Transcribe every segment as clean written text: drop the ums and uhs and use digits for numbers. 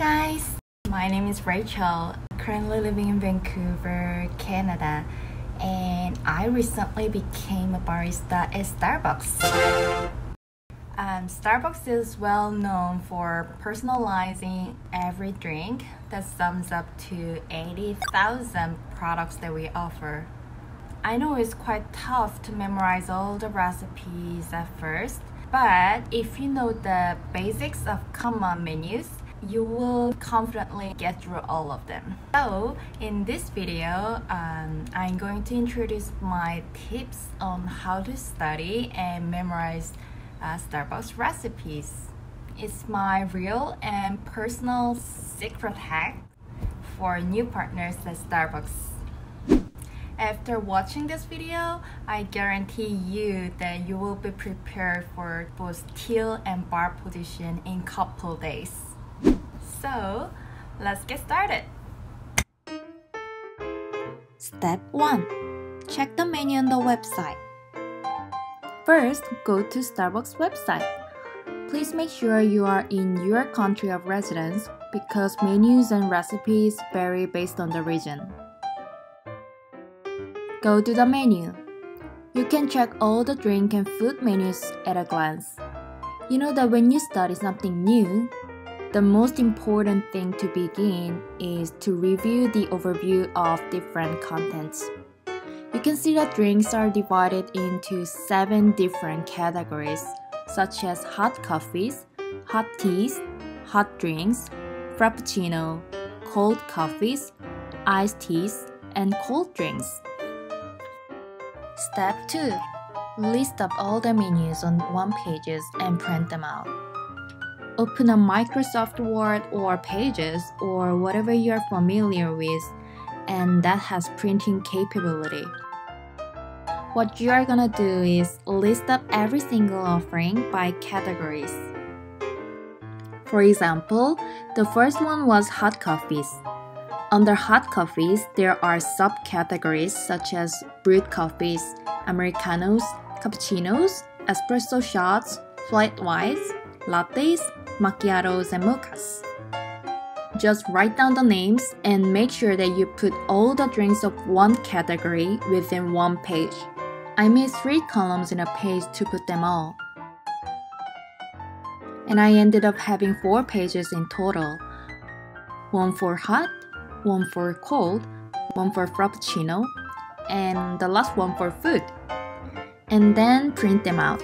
guys, my name is Rachel, currently living in Vancouver, Canada, and I recently became a barista at Starbucks. Starbucks is well known for personalizing every drink. That sums up to 80,000 products that we offer. I know it's quite tough to memorize all the recipes at first, but if you know the basics of common menus, you will confidently get through all of them. So in this video, I'm going to introduce my tips on how to study and memorize Starbucks recipes. It's my real and personal secret hack for new partners at Starbucks. After watching this video, I guarantee you that you will be prepared for both till and bar position in couple days. So, let's get started. Step 1. Check the menu on the website. First, go to Starbucks website. Please make sure you are in your country of residence because menus and recipes vary based on the region. Go to the menu. You can check all the drink and food menus at a glance. You know that when you study something new, the most important thing to begin is to review the overview of different contents. You can see that drinks are divided into 7 different categories, such as hot coffees, hot teas, hot drinks, frappuccino, cold coffees, iced teas, and cold drinks. Step 2. List up all the menus on one page and print them out. Open a Microsoft Word or Pages or whatever you are familiar with and that has printing capability. What you are gonna do is list up every single offering by categories. For example, the first one was hot coffees. Under hot coffees, there are subcategories such as brewed coffees, Americanos, cappuccinos, espresso shots, flat whites, lattes, macchiatos, and mochas. Just write down the names and make sure that you put all the drinks of one category within one page. I made 3 columns in a page to put them all. And I ended up having 4 pages in total. 1 for hot, 1 for cold, 1 for frappuccino, and the last one for food. And then print them out.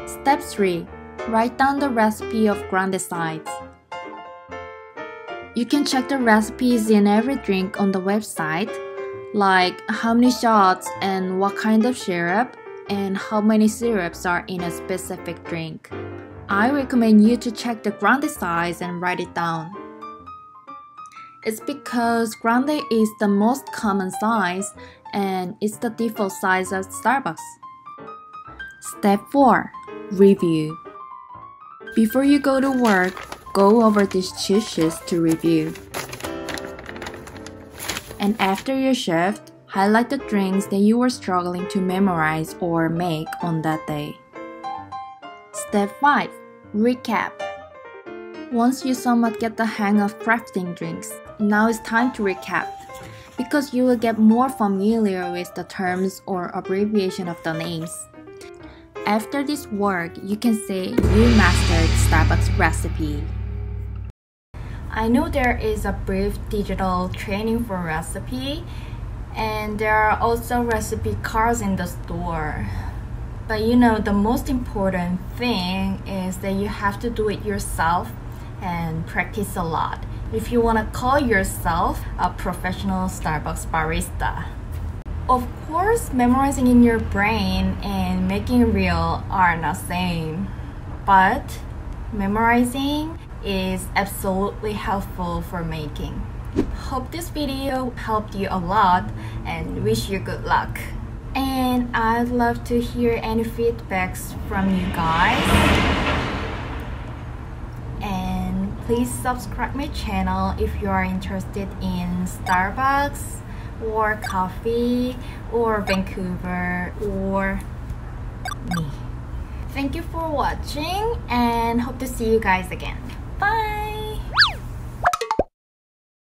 Step 3. Write down the recipe of grande sides. You can check the recipes in every drink on the website, like how many shots and what kind of syrup, and how many syrups are in a specific drink. I recommend you to check the grande size and write it down. It's because grande is the most common size and it's the default size at Starbucks. Step 4. Review. Before you go to work, go over these cheat sheets to review. And after your shift, highlight the drinks that you were struggling to memorize or make on that day. Step 5. Recap. Once you somewhat get the hang of crafting drinks, now it's time to recap, because you will get more familiar with the terms or abbreviation of the names. After this work, you can say you mastered Starbucks recipe. I know there is a brief digital training for recipe, and there are also recipe cards in the store. But you know, the most important thing is that you have to do it yourself and practice a lot if you want to call yourself a professional Starbucks barista. Of course, memorizing in your brain and making it real are not the same, but memorizing is absolutely helpful for making. Hope this video helped you a lot and wish you good luck. And I'd love to hear any feedbacks from you guys. And please subscribe my channel if you are interested in Starbucks or coffee or Vancouver or me. Thank you for watching and hope to see you guys again. Bye!